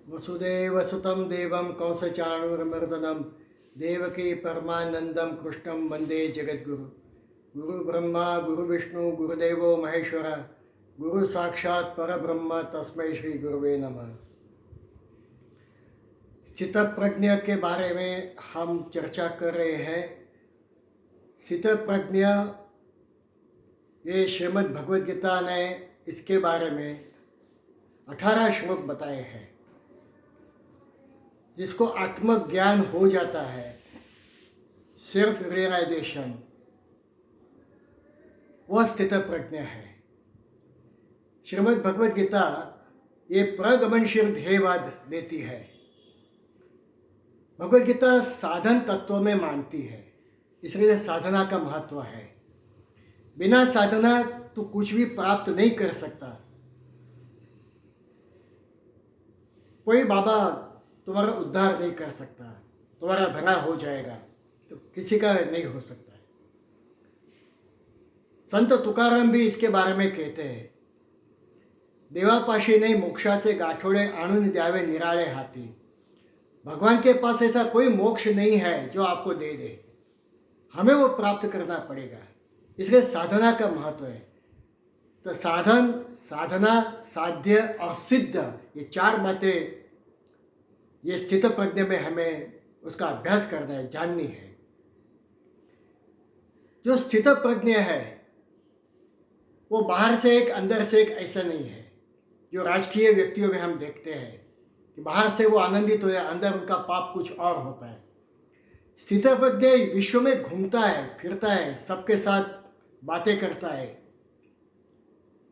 वसुदेवसुतं देवं कंसचाणूरमर्दनं देवकी परमानंदं कृष्णं वंदे जगद्गुरु। गुरु ब्रह्मा गुरु विष्णु गुरुदेवो महेश्वर, गुरु साक्षात् परब्रह्म तस्मै श्री गुरुवे नमः। स्थित प्रज्ञ के बारे में हम चर्चा कर रहे हैं। स्थित प्रज्ञ, ये श्रीमद् भगवद गीता ने इसके बारे में 18 श्लोक बताए हैं। जिसको आत्मज्ञान हो जाता है, सेल्फ रियलाइजेशन, वह स्थित प्रज्ञ है। श्रीमद् भगवद गीता ये प्रगमनशील ध्येयवाद देती है। भगवद गीता साधन तत्व में मानती है, इसलिए साधना का महत्व है। बिना साधना तो कुछ भी प्राप्त नहीं कर सकता। कोई बाबा तुम्हारा उद्धार नहीं कर सकता, तुम्हारा भला हो जाएगा तो किसी का नहीं हो सकता है। संत तुकाराम भी इसके बारे में कहते हैं, देवापाशी नहीं मोक्षाचे गाठोडे आणून द्यावे निराळे हाथी। भगवान के पास ऐसा कोई मोक्ष नहीं है जो आपको दे दे, हमें वो प्राप्त करना पड़ेगा। इसलिए साधना का महत्व है। तो साधन, साधना, साध्य और सिद्ध, ये चार बातें ये स्थित प्रज्ञ में हमें उसका अभ्यास करना है, जाननी है। जो स्थित प्रज्ञ है वो बाहर से एक अंदर से एक ऐसा नहीं है। जो राजकीय व्यक्तियों में हम देखते हैं कि बाहर से वो आनंदित हो या अंदर उनका पाप कुछ और होता है। स्थित प्रज्ञ विश्व में घूमता है, फिरता है, सबके साथ बातें करता है,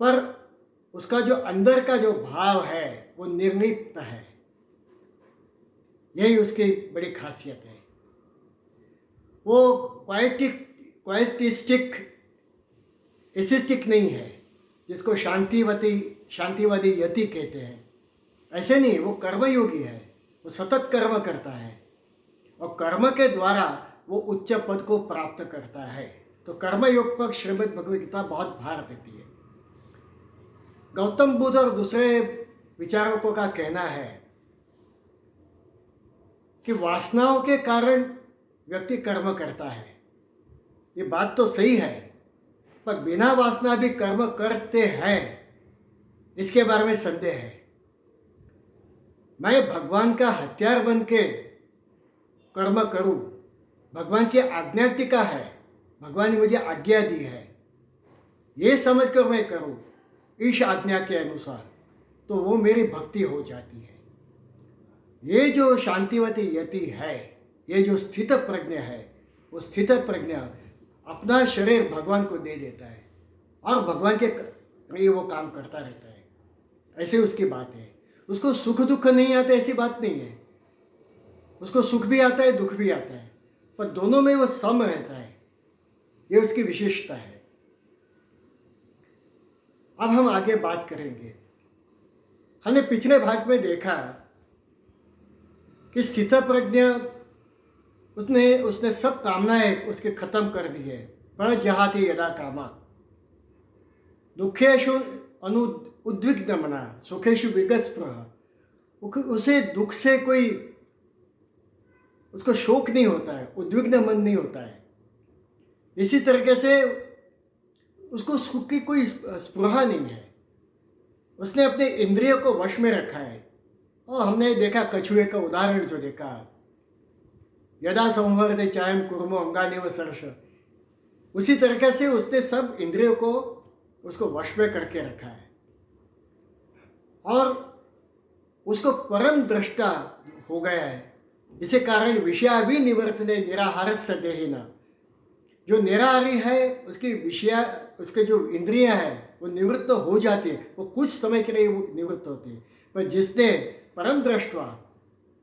पर उसका जो अंदर का जो भाव है वो निर्लिप्त है। यही उसकी बड़ी खासियत है। वो क्वाइटिस्टिक एसिस्टिक नहीं है, जिसको शांतिवादी यति कहते हैं। ऐसे नहीं, वो कर्मयोगी है। वो सतत कर्म करता है और कर्म के द्वारा वो उच्च पद को प्राप्त करता है। तो कर्मयोग पर श्रीमद् भगवद गीता बहुत भार देती है। गौतम बुद्ध और दूसरे विचारकों का कहना है कि वासनाओं के कारण व्यक्ति कर्म करता है। ये बात तो सही है, पर बिना वासना भी कर्म करते हैं, इसके बारे में संदेह है। मैं भगवान का हथियार बन के कर्म करूं, भगवान की आज्ञातिका है, भगवान ने मुझे आज्ञा दी है, ये समझकर मैं करूं इस आज्ञा के अनुसार, तो वो मेरी भक्ति हो जाती है। ये जो शांतिवती यति है, ये जो स्थित प्रज्ञ है, वो स्थित प्रज्ञ अपना शरीर भगवान को दे देता है और भगवान के लिए वो काम करता रहता है। ऐसे उसकी बात है। उसको सुख दुख नहीं आता, ऐसी बात नहीं है। उसको सुख भी आता है, दुख भी आता है, पर दोनों में वो सम रहता है। ये उसकी विशेषता है। अब हम आगे बात करेंगे। हमने पिछले भाग में देखा कि स्थित प्रज्ञ उसने सब कामनाएं उसके खत्म कर दी है। प्रजहाति यदा कामा, दुखेशु उद्विग्न मना सुखेशु विगतस्पृह। उसे दुख से कोई उसको शोक नहीं होता है, उद्विग्न मन नहीं होता है। इसी तरीके से उसको सुख की कोई स्पृहा नहीं है। उसने अपने इंद्रियों को वश में रखा है। और हमने देखा कछुए का उदाहरण जो देखा, यदा संवर्धे चायम कुर्मो अंगानिव सरस, उसी तरीके से उसने सब इंद्रियों को उसको वश में करके रखा है। और उसको परम दृष्टा हो गया है। इसी कारण विषयाभिनिवर्तने निराहारस्य देहिना, जो निराहारी है उसकी विषय, उसके जो इंद्रियां हैं वो निवृत्त हो जाती है। वो कुछ समय के लिए वो निवृत्त होती है, पर जिसने परम दृष्टवा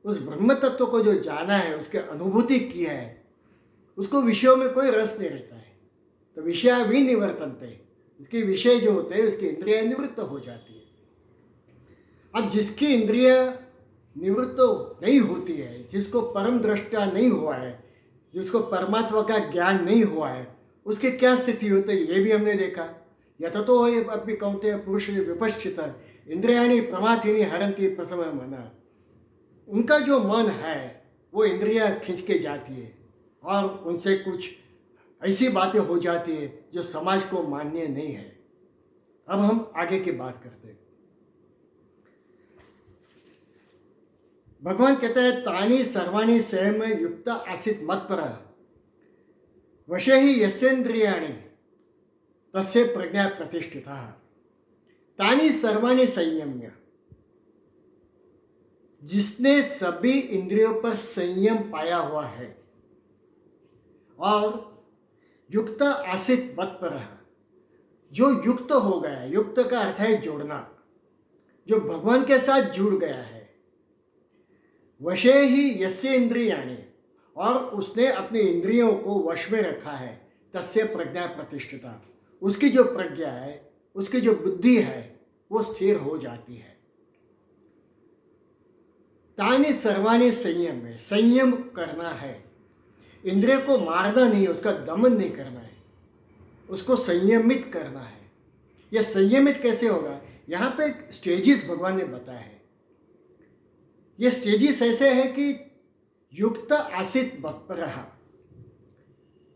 उस ब्रह्म तत्व को जो जाना है, उसके अनुभूति की है, उसको विषयों में कोई रस नहीं रहता है। तो विषय भी निवर्तनते, इसके विषय जो होते हैं उसकी इंद्रियां निवृत्त हो जाती है। अब जिसकी इंद्रिय निवृत्त नहीं होती है, जिसको परम दृष्टा नहीं हुआ है, जिसको परमात्मा का ज्ञान नहीं हुआ है, उसकी क्या स्थिति होती है ये भी हमने देखा। यततो अपि कौन्तेय पुरुष विपश्चित इंद्रियाणि प्रमाथीनि हरन्ति प्रसव मना। उनका जो मन है वो इंद्रियां खींच के जाती है और उनसे कुछ ऐसी बातें हो जाती है जो समाज को मान्य नहीं है। अब हम आगे की बात करते हैं। भगवान कहते हैं तानी सर्वाणी संयम युक्त आसित मत्पर वशे ही यस्येन्द्रियाणि तस्य प्रज्ञा प्रतिष्ठिता। तानी सर्वाणी संयम्य, जिसने सभी इंद्रियों पर संयम पाया हुआ है और युक्त आसित मत्पर, जो युक्त हो गया, युक्त का अर्थ है जोड़ना, जो भगवान के साथ जुड़ गया है। वशे ही यस्य इंद्रियाणि, और उसने अपने इंद्रियों को वश में रखा है, तस्य प्रज्ञा प्रतिष्ठिता, उसकी जो प्रज्ञा है, उसकी जो बुद्धि है वो स्थिर हो जाती है। तानि सर्वाणि संयम में, संयम करना है, इंद्रिय को मारना नहीं, उसका दमन नहीं करना है, उसको संयमित करना है। यह संयमित कैसे होगा, यहाँ पे स्टेजेस भगवान ने बताया है। ये स्टेजेस ऐसे हैं कि युक्त आसित मत्परः,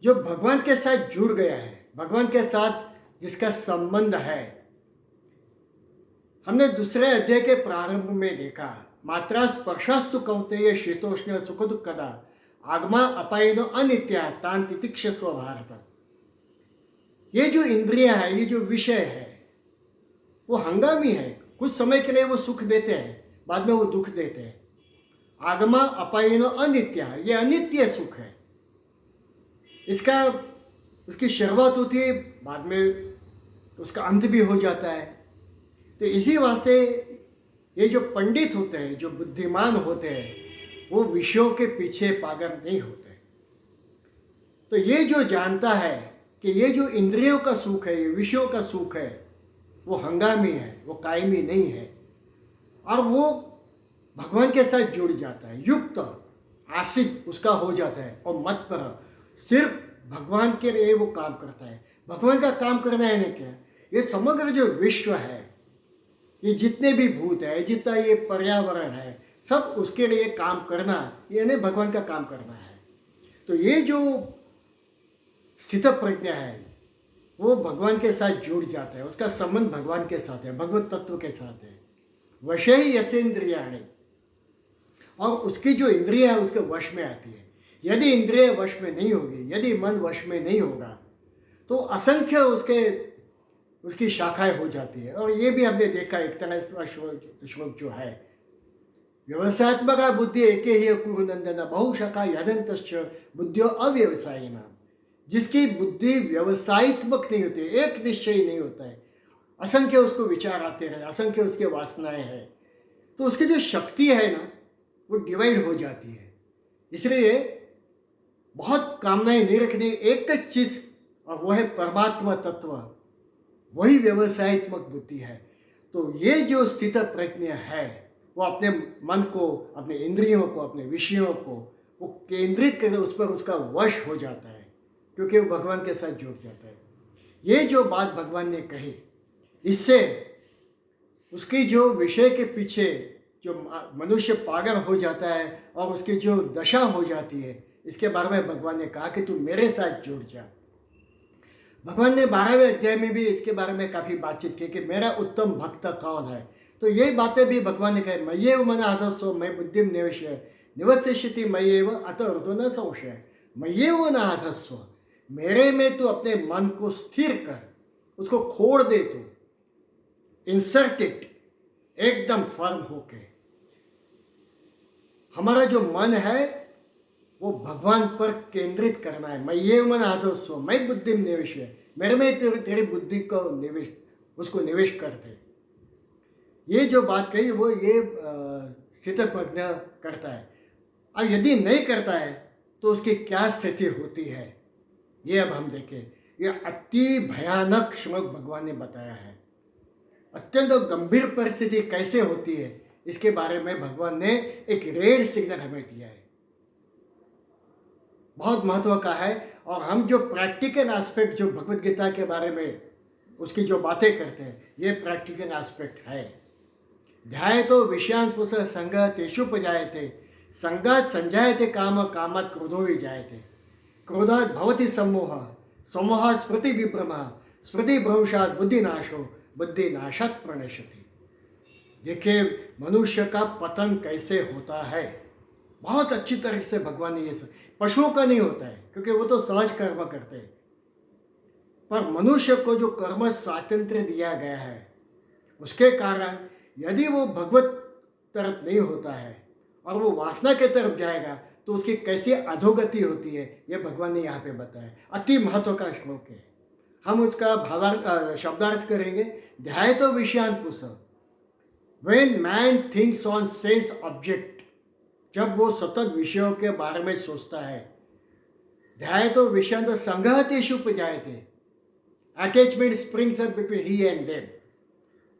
जो भगवान के साथ जुड़ गया है, भगवान के साथ जिसका संबंध है। हमने दूसरे अध्याय के प्रारंभ में देखा, मात्रा स्पर्शास्तु कौन्तेय शीतोष्ण सुख दुःखदा आगमा अपायनो अनित्या तान तितिक्षस्व भारत। ये जो इंद्रियां है, ये जो विषय है, वो हंगामी है, कुछ समय के लिए वो सुख देते हैं, बाद में वो दुख देते हैं। आगमा अपायनो अनित्या, ये अनित्य सुख है, उसकी शुरुआत होती है, बाद में उसका अंत भी हो जाता है। तो इसी वास्ते ये जो पंडित होते हैं, जो बुद्धिमान होते हैं, वो विषयों के पीछे पागल नहीं होते। तो ये जो जानता है कि ये जो इंद्रियों का सुख है, ये विषयों का सुख है, वो हंगामी है, वो कायमी नहीं है, और वो भगवान के साथ जुड़ जाता है, युक्त आसित उसका हो जाता है, और मत पर सिर्फ भगवान के लिए वो काम करता है। भगवान का काम करना है ना क्या, ये समग्र जो विश्व है, ये जितने भी भूत है, जितना ये पर्यावरण है, सब उसके लिए काम करना, यानी भगवान का काम करना है। तो ये जो स्थित प्रज्ञा है वो भगवान के साथ जुड़ जाता है, उसका संबंध भगवान के साथ है, भगवत तत्व के साथ है। वशे ही यसेन्द्रियाणि, और उसकी जो इंद्रिय है उसके वश में आती है। यदि इंद्रिय वश में नहीं होगी, यदि मन वश में नहीं होगा, तो असंख्य उसकी शाखाएं हो जाती है। और ये भी हमने देखा, एक तरह श्लोक जो है, व्यवसायत्मक बुद्धि एके ही कुरुनंदन बहुशाखा यदंतश्च बुद्धियो अव्यवसायिना। जिसकी बुद्धि व्यवसायित्मक नहीं होती, एक निश्चय नहीं होता है, असंख्य उसको विचार आते रहे, असंख्य उसके वासनाएं हैं, तो उसकी जो शक्ति है ना, वो डिवाइड हो जाती है। इसलिए बहुत कामनाएं नहीं रखनी, एक चीज़, और वो है परमात्मा तत्व, वही व्यवसायित्मक बुद्धि है। तो ये जो स्थित प्रज्ञा है वो अपने मन को, अपने इंद्रियों को, अपने विषयों को वो केंद्रित करके उस पर उसका वश हो जाता है, क्योंकि वो भगवान के साथ जुड़ जाता है। ये जो बात भगवान ने कही, इससे उसकी जो विषय के पीछे जो मनुष्य पागल हो जाता है और उसकी जो दशा हो जाती है, इसके बारे में भगवान ने कहा कि तू मेरे साथ जुड़ जा। भगवान ने 12वें अध्याय में भी इसके बारे में काफ़ी बातचीत की कि मेरा उत्तम भक्त कौन है। तो यही बातें भी भगवान ने कही, मय्येव मन आधस्व मैं बुद्धिम निवेश्य निवसिष्यति मय्येव अतः हृदयो न संशय। मय्येव मन आधस्व, मेरे में तू अपने मन को स्थिर कर, उसको खोड़ दे, तू इंसर्ट इट एकदम फर्म होके। हमारा जो मन है वो भगवान पर केंद्रित करना है। मय्येव मन आधस्व मैं बुद्धिम निवेश्य, मेरे में तेरी बुद्धि को उसको निवेश कर दे। ये जो बात कही वो ये स्थित प्रज्ञा करता है। अब यदि नहीं करता है तो उसकी क्या स्थिति होती है, ये अब हम देखें। ये अति भयानक श्लोक भगवान ने बताया है। अत्यंत गंभीर परिस्थिति कैसे होती है, इसके बारे में भगवान ने एक रेड सिग्नल हमें दिया है, बहुत महत्व का है। और हम जो प्रैक्टिकल एस्पेक्ट जो भगवत गीता के बारे में उसकी जो बातें करते हैं, ये प्रैक्टिकल एस्पेक्ट है। ध्यायतो विषयान् पुंसः संगः तेषुपजायते संगात् संजायते काम कामात् क्रोधो विजायते क्रोधात् भवति सम्मोहः सम्मोहात् स्मृतिविभ्रमः स्मृतिभ्रंशात् बुद्धिनाशो बुद्धिनाशात् प्रणश्यति। देखिए मनुष्य का पतन कैसे होता है, बहुत अच्छी तरह से भगवान ने ये सब, पशुओं का नहीं होता है क्योंकि वो तो सहज कर्म करते हैं, पर मनुष्य को जो कर्म स्वातंत्र्य दिया गया है उसके कारण यदि वो भगवत तरफ नहीं होता है और वो वासना के तरफ जाएगा तो उसकी कैसी अधोगति होती है ये भगवान ने यहाँ पे बताया। अति महत्व का श्लोक है। हम उसका भावार्थ शब्दार्थ करेंगे। ध्यायतो विषयान् पुंसः, when man thinks on sense object, जब वो सतत विषयों के बारे में सोचता है। ध्यायतो विषयान् संगः तेषु उपजायते, attachment springs up between he and them,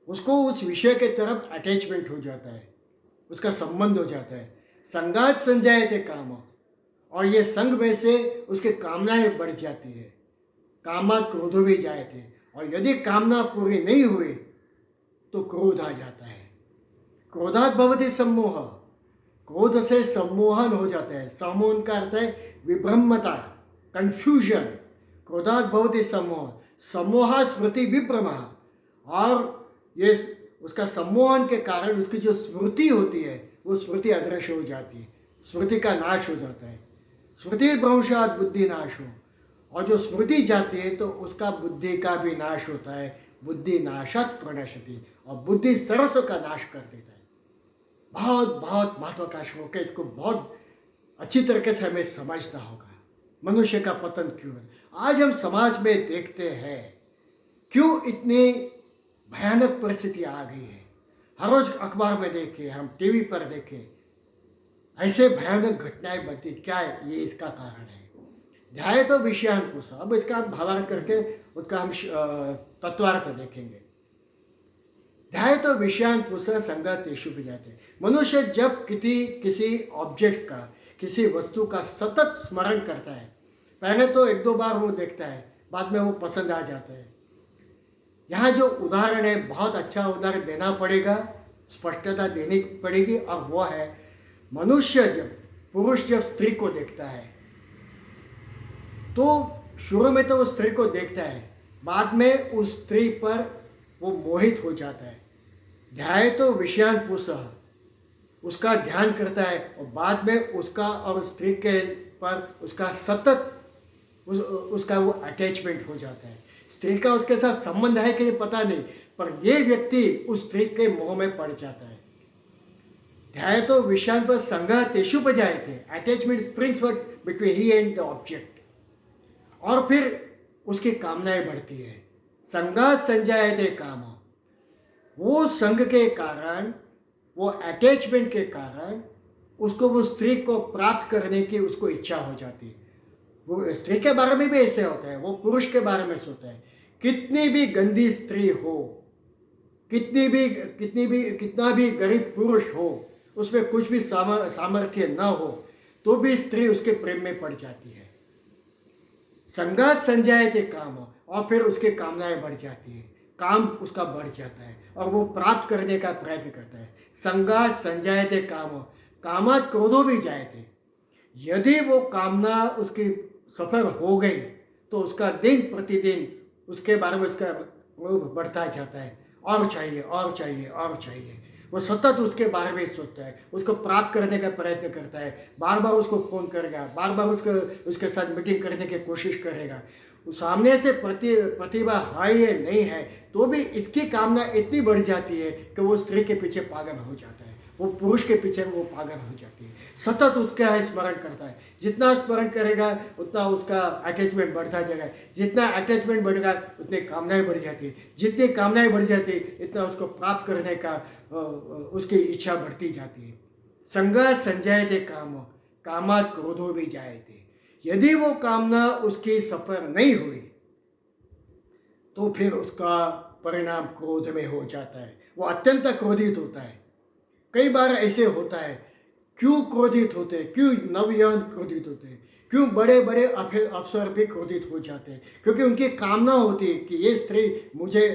उसको उस विषय के तरफ अटैचमेंट हो जाता है, उसका संबंध हो जाता है। संगात संजायते काम, और ये संग में से उसके कामनाएं बढ़ जाती है। कामात् क्रोधो भी जायते, और यदि कामना पूरी नहीं हुई तो क्रोध आ जाता है। क्रोधात् भवति सम्मोह, क्रोध से सम्मोहन हो जाता है। सम्मोहन का अर्थ है विभ्रमता, कंफ्यूजन। क्रोधात् भवति सम्मोह, सम्मोहात् स्मृति विभ्रमः, और ये उसका सम्मोहन के कारण उसकी जो स्मृति होती है वो स्मृति अदृश्य हो जाती है, स्मृति का नाश हो जाता है। स्मृति भ्रंशात् बुद्धि नाश हो, और जो स्मृति जाती है तो उसका बुद्धि का भी नाश होता है। बुद्धि नाशात् प्रणश्यति, और बुद्धि सर्वस्व का नाश कर देता है। बहुत बहुत महत्व का श्लोक है, इसको बहुत अच्छी तरीके से हमें समझना होगा। मनुष्य का पतन क्यों है, आज हम समाज में देखते हैं क्यों इतनी भयानक परिस्थिति आ गई है। हर रोज अखबार में देखें, हम टीवी पर देखें, ऐसे भयानक घटनाएं बनती, क्या ये इसका कारण है। ध्यायतो विषयान् पुंसः, अब इसका हम भावार्थ करके उसका हम तत्वार्थ देखेंगे। ध्यायतो विषयान् पुंसः संगः तेषु उपजायते, मनुष्य जब किसी ऑब्जेक्ट का, किसी वस्तु का सतत स्मरण करता है, पहले तो एक दो बार वो देखता है, बाद में वो पसंद आ जाता है। यहाँ जो उदाहरण है बहुत अच्छा उदाहरण देना पड़ेगा, स्पष्टता देनी पड़ेगी, और वो है मनुष्य जब, पुरुष जब स्त्री को देखता है तो शुरू में तो वो स्त्री को देखता है, बाद में उस स्त्री पर वो मोहित हो जाता है। ध्यायतो विषयान् पुंसः, उसका ध्यान करता है, और बाद में उसका और स्त्री के पर उसका सतत उसका वो अटैचमेंट हो जाता है। स्त्री का उसके साथ संबंध है कि पता नहीं, पर ये व्यक्ति उस स्त्री के मोह में पड़ जाता है। ध्यायतो विषयान् पुंसः संगः तेषु उपजायते, attachment springs between he and the object, और फिर उसकी कामनाएं बढ़ती है। संगात् संजायते काम, वो संग के कारण, वो अटैचमेंट के कारण उसको वो स्त्री को प्राप्त करने की उसको इच्छा हो जाती है। वो स्त्री के बारे में भी ऐसे होता है, वो पुरुष के बारे में सोचता है। कितनी भी गंदी स्त्री हो, कितना भी गरीब पुरुष हो, उसमें कुछ भी सामर्थ्य न हो, तो भी स्त्री उसके प्रेम में पड़ जाती है। संगात् संजायते काम, और फिर उसके कामनाएं बढ़ जाती है, काम उसका बढ़ जाता है और वो प्राप्त करने का प्रयत्न करता है। संगात् संजायते काम, कामात् क्रोधो भी जायते, यदि वो कामना उसकी सफल हो गई तो उसका दिन प्रतिदिन उसके बारे में उसका क्रोध बढ़ता जाता है, और चाहिए और चाहिए और चाहिए। वो सतत उसके बारे में सोचता है, उसको प्राप्त करने का प्रयत्न करता है, बार बार उसको फ़ोन करेगा, बार बार उसके साथ मीटिंग करने की कोशिश करेगा। सामने से प्रतिभा है या नहीं है तो भी इसकी कामना इतनी बढ़ जाती है कि वो स्त्री के पीछे पागल हो जाता है, वो पुरुष के पीछे वो पागल हो जाती है। सतत उसका स्मरण करता है, जितना स्मरण करेगा उतना उसका अटैचमेंट बढ़ता जाएगा, जितना अटैचमेंट बढ़ेगा उतनी कामनाएं बढ़ जाती है, जितनी कामनाएं बढ़ जाती इतना उसको प्राप्त करने का उसकी इच्छा बढ़ती जाती है। संगात् संजायते काम, कामात् क्रोधो भी जायते, यदि वो कामना उसकी सफल नहीं हुई तो फिर उसका परिणाम क्रोध में हो जाता है, वो अत्यंत क्रोधित होता है। कई बार ऐसे होता है, क्यों क्रोधित होते हैं, क्यों नवयौवन क्रोधित होते हैं, क्यों बड़े बड़े अफसर भी क्रोधित हो जाते हैं, क्योंकि उनकी कामना होती है कि ये स्त्री मुझे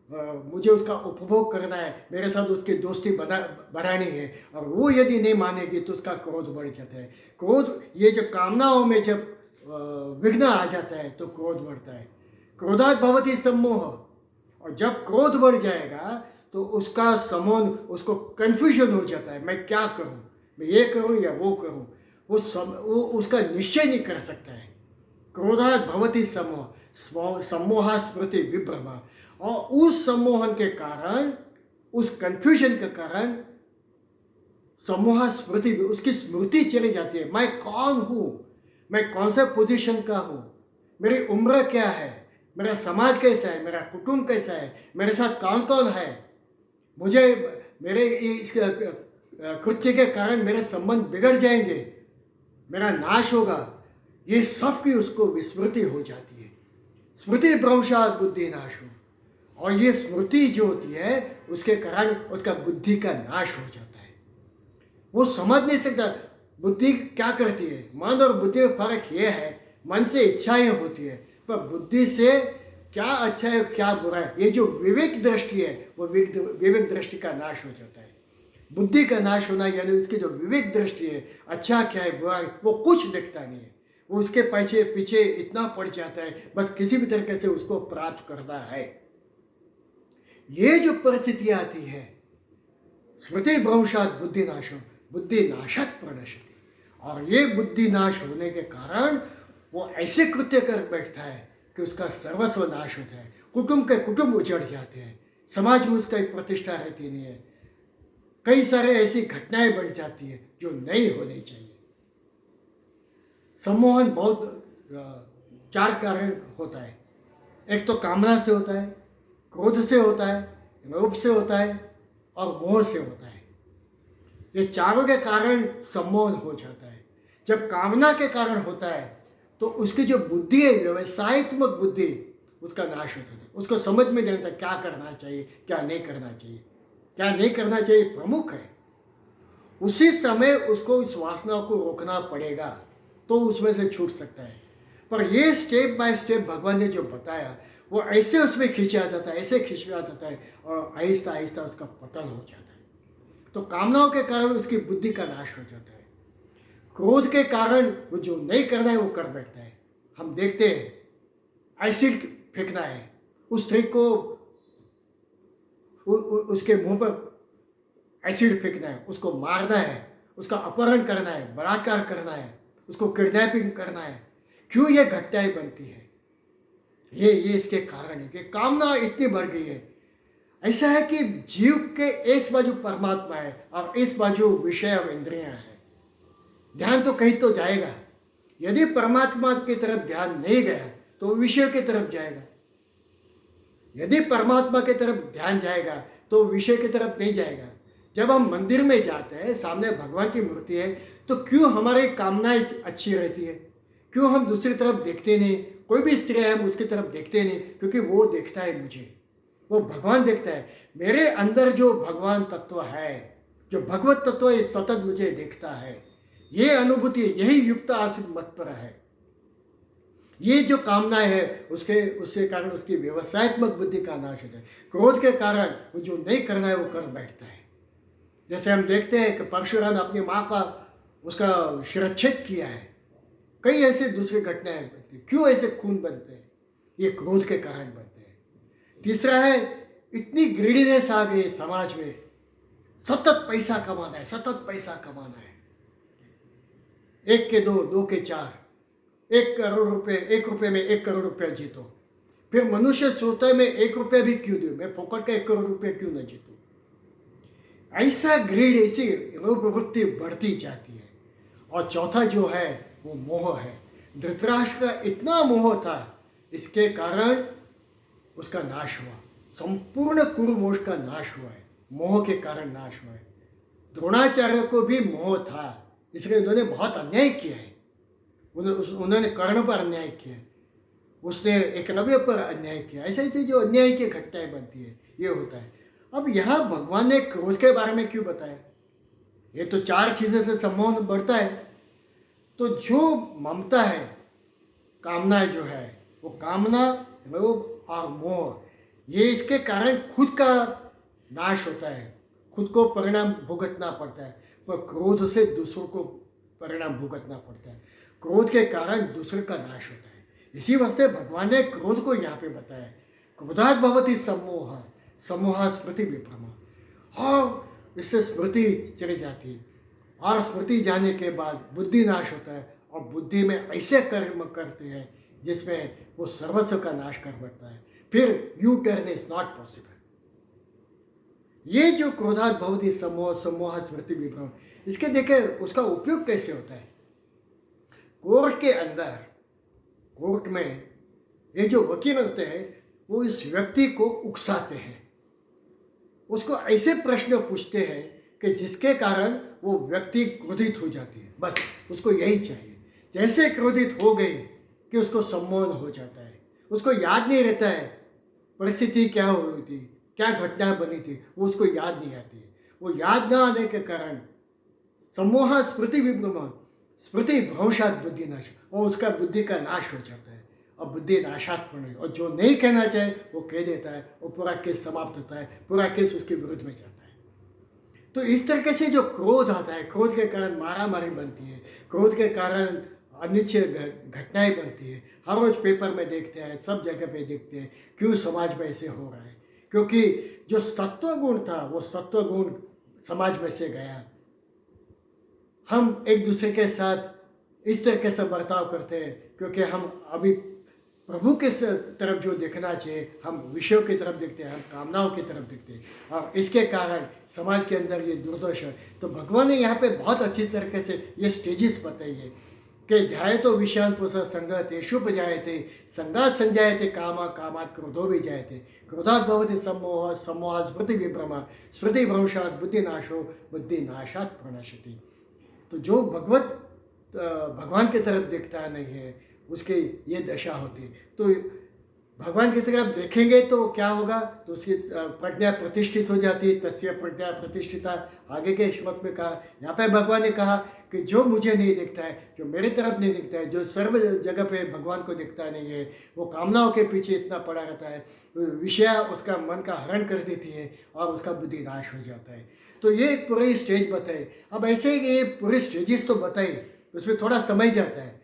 मुझे उसका उपभोग करना है, मेरे साथ उसकी दोस्ती बढ़ानी है, और वो यदि नहीं मानेगी तो उसका क्रोध बढ़ जाता है। क्रोध, ये जो कामनाओं में जब विघ्न आ जाता है तो क्रोध बढ़ता है। क्रोधात् भवति सम्मोह, और जब क्रोध बढ़ जाएगा तो उसका समोन, उसको कन्फ्यूजन हो जाता है, मैं क्या करूं, मैं ये करूं या वो करूं। वो उसका निश्चय नहीं कर सकता है। क्रोधात् भवति सम्मोह, सम्मोहा स्मृति विभ्रमा, और उस सम्मोहन के कारण, उस कन्फ्यूजन के कारण सम्मोहा स्मृति, उसकी स्मृति चली जाती है। मैं कौन हूँ, मैं कौन से पोजीशन का हूँ, मेरी उम्र क्या है, मेरा समाज कैसा है, मेरा कुटुंब कैसा है, मेरे साथ कौन कौन है, मुझे मेरे इस कृत्य के कारण मेरे संबंध बिगड़ जाएंगे, मेरा नाश होगा, ये सब की उसको विस्मृति हो जाती है। स्मृति भ्रंशात् बुद्धि नाशो, और ये स्मृति जो होती है उसके कारण उसका बुद्धि का नाश हो जाता है। वो समझ नहीं सकता बुद्धि क्या करती है। मन और बुद्धि में फर्क ये है, मन से इच्छाएं होती है, पर बुद्धि से क्या अच्छा है क्या बुरा है, ये जो विवेक दृष्टि है वो विवेक दृष्टि का नाश हो जाता है। बुद्धि का नाश होना यानी उसकी जो विवेक दृष्टि है, अच्छा क्या है बुरा है, वो कुछ दिखता नहीं है। वो उसके पीछे इतना पड़ जाता है, बस किसी भी तरीके से उसको प्राप्त करना है। ये जो परिस्थिति आती है, स्मृति भ्रंशात् बुद्धि नाशो, बुद्धि नाशात् प्रणश्यति, और ये बुद्धि नाश होने के कारण वो ऐसे कृत्य कर बैठता है कि उसका सर्वस्व नाश होता है। कुटुंब के कुटुंब उजड़ जाते हैं, समाज में उसका एक प्रतिष्ठा रहती नहीं है, कई सारे ऐसी घटनाएं बढ़ जाती है जो नहीं होनी चाहिए। सम्मोहन बहुत चार कारण होता है। एक तो कामना से होता है, क्रोध से होता है, लोभ से होता है और मोह से होता है। ये चारों के कारण सम्मोहन हो जाता है। जब कामना के कारण होता है तो उसकी जो बुद्धि है, व्यवसायत्मक बुद्धि, उसका नाश होता है। उसको समझ में नहीं आता क्या करना चाहिए क्या नहीं करना चाहिए। क्या नहीं करना चाहिए प्रमुख है। उसी समय उसको इस वासना को रोकना पड़ेगा तो उसमें से छूट सकता है। पर ये स्टेप बाय स्टेप भगवान ने जो बताया वो ऐसे उसमें खींचा जाता है, ऐसे खींचा जाता है, और आहिस्ता आहिस्ता उसका पतन हो जाता है। तो कामनाओं के कारण उसकी बुद्धि का नाश हो जाता है। क्रोध के कारण वो जो नहीं करना है वो कर बैठता है। हम देखते हैं एसिड फेंकना है, उस स्त्री को उसके मुंह पर एसिड फेंकना है, उसको मारना है, उसका अपहरण करना है, बलात्कार करना है, उसको किडनैपिंग करना है। क्यों ये घटनाएं बनती है? ये इसके कारण है कि कामना इतनी बढ़ गई है। ऐसा है कि जीव के इस बाजू परमात्मा है और इस बाजू विषय और इंद्रियां हैं। ध्यान तो कहीं तो जाएगा। यदि परमात्मा की तरफ ध्यान नहीं गया तो विषय की तरफ जाएगा। यदि परमात्मा की तरफ ध्यान जाएगा तो विषय की तरफ नहीं जाएगा। जब हम मंदिर में जाते हैं, सामने भगवान की मूर्ति है, तो क्यों हमारी कामनाएं अच्छी रहती है? क्यों हम दूसरी तरफ देखते नहीं? कोई भी स्त्री है हम उसकी तरफ देखते नहीं, क्योंकि वो देखता है मुझे, वो भगवान देखता है। मेरे अंदर जो भगवान तत्व है, जो भगवत तत्व है, सतत मुझे देखता है। ये अनुभूति, यही युक्त आसित मत पर है। ये जो कामनाएं है उसके कारण उसकी व्यवसायत्मक बुद्धि का नाश होता है। क्रोध के कारण वो जो नहीं करना है वो कर बैठता है। जैसे हम देखते हैं कि परशुराम ने अपनी माँ का उसका शिरच्छेद किया है। कई ऐसे दूसरी घटनाएं बनती हैं। क्यों ऐसे खून बनते हैं? ये क्रोध के कारण बनते हैं। तीसरा है, इतनी ग्रीडीनेस आ गई समाज में, सतत पैसा कमाना है, सतत पैसा कमाना है। 1 के 2, 2 के 4, 1 करोड़ रुपए, 1 रुपये में 1 करोड़ रुपया जीतो। फिर मनुष्य सोचता है मैं 1 रुपया भी क्यों दूँ, मैं फोकट का 1 करोड़ रुपया क्यों न जीतूँ। ऐसा ग्रीड, ऐसी लोभ प्रवृत्ति बढ़ती जाती है। और चौथा जो है वो मोह है। धृतराष्ट्र का इतना मोह था, इसके कारण उसका नाश हुआ। संपूर्ण कुरुवंश का नाश हुआ है, मोह के कारण नाश हुआ है। द्रोणाचार्य को भी मोह था, इसलिए उन्होंने बहुत अन्याय किया है। उन्होंने कर्ण पर अन्याय किया, उसने एकलव्य पर अन्याय किया। ऐसे ऐसे जो अन्याय की घटनाएं बनती है, ये होता है। अब यहाँ भगवान ने क्रोध के बारे में क्यों बताया? ये तो 4 चीज़ों से सम्मोहन बढ़ता है। तो जो ममता है, कामना जो है, वो कामना, लोभ और मोह, ये इसके कारण खुद का नाश होता है, खुद को परिणाम भुगतना पड़ता है, पर क्रोध से दूसरों को परिणाम भुगतना पड़ता है। क्रोध के कारण दूसरे का नाश होता है। इसी वास्ते भगवान ने क्रोध को यहाँ पे बताया, क्रोधात् भवति सम्मोह, सम्मोह स्मृति विभ्रमा, और इससे स्मृति चली जाती है, और स्मृति जाने के बाद बुद्धि नाश होता है, और बुद्धि में ऐसे कर्म करते हैं जिसमें वो सर्वस्व का नाश कर बैठता है। फिर U turn is not possible. ये जो क्रोधात् भवति सम्मोह, सम्मोह स्मृति विभ्रम, इसके देखे उसका उपयोग कैसे होता है। कोर्ट के अंदर, कोर्ट में ये जो वकील होते हैं वो इस व्यक्ति को उकसाते हैं, उसको ऐसे प्रश्न पूछते हैं कि जिसके कारण वो व्यक्ति क्रोधित हो जाती है। बस उसको यही चाहिए, जैसे क्रोधित हो गई कि उसको सम्मोहन हो जाता है, उसको याद नहीं रहता है परिस्थिति क्या हुई थी, क्या घटना बनी थी, वो उसको याद नहीं आती है। वो याद ना आने के कारण सम्मोह स्मृति विभ्रम, स्मृति भ्रंशात् बुद्धि नाश, और उसका बुद्धि का नाश हो जाता है, और बुद्धि नाशात् प्रणय, और जो नहीं कहना चाहे वो कह देता है, और पूरा केस समाप्त होता है, पूरा केस उसके विरुद्ध में जाता है। तो इस तरीके से जो क्रोध आता है, क्रोध के कारण मारामारी बनती है, क्रोध के कारण अनिश्चित घटनाएं बनती है। हर रोज पेपर में देखते हैं, सब जगह पे देखते हैं, क्यों समाज में ऐसे हो रहा है, क्योंकि जो सत्व गुण था वो सत्व गुण समाज में से गया। हम एक दूसरे के साथ इस तरीके से बर्ताव करते हैं क्योंकि हम अभी प्रभु के तरफ जो देखना चाहिए, हम विषयों की तरफ देखते हैं, हम कामनाओं की तरफ देखते हैं, और इसके कारण समाज के अंदर ये दुर्दोष है। तो भगवान ने यहाँ पे बहुत अच्छी तरीके से ये स्टेजेस बताई है कि ध्यायतो विषयान् पुरुषः संगतेषु उपजायते, संगात् संजायते कामः, कामात् क्रोधो विजायते, क्रोधात् भवति सम्मोहः, सम्मोहात् स्मृति विभ्रमः, स्मृति भ्रंशात् बुद्धिनाशो, बुद्धिनाशात् प्रणश्यति। तो जो भगवान की तरफ देखता नहीं है उसकी ये दशा होती है। तो भगवान की तरफ देखेंगे तो क्या होगा, तो उसकी प्रज्ञा प्रतिष्ठित हो जाती है, तस्य प्रज्ञा प्रतिष्ठिता। आगे के श्लोक में कहा, यहाँ पे भगवान ने कहा कि जो मुझे नहीं देखता है, जो मेरी तरफ नहीं देखता है, जो सर्व जगह पे भगवान को देखता नहीं है, वो कामनाओं के पीछे इतना पड़ा रहता है, विषय उसका मन का हरण कर देती है और उसका बुद्धि नाश हो जाता है। तो ये एक पूरी स्टेज बताई। अब ऐसे ये पूरी स्टेजेस तो बताई, उसमें थोड़ा समय जाता है,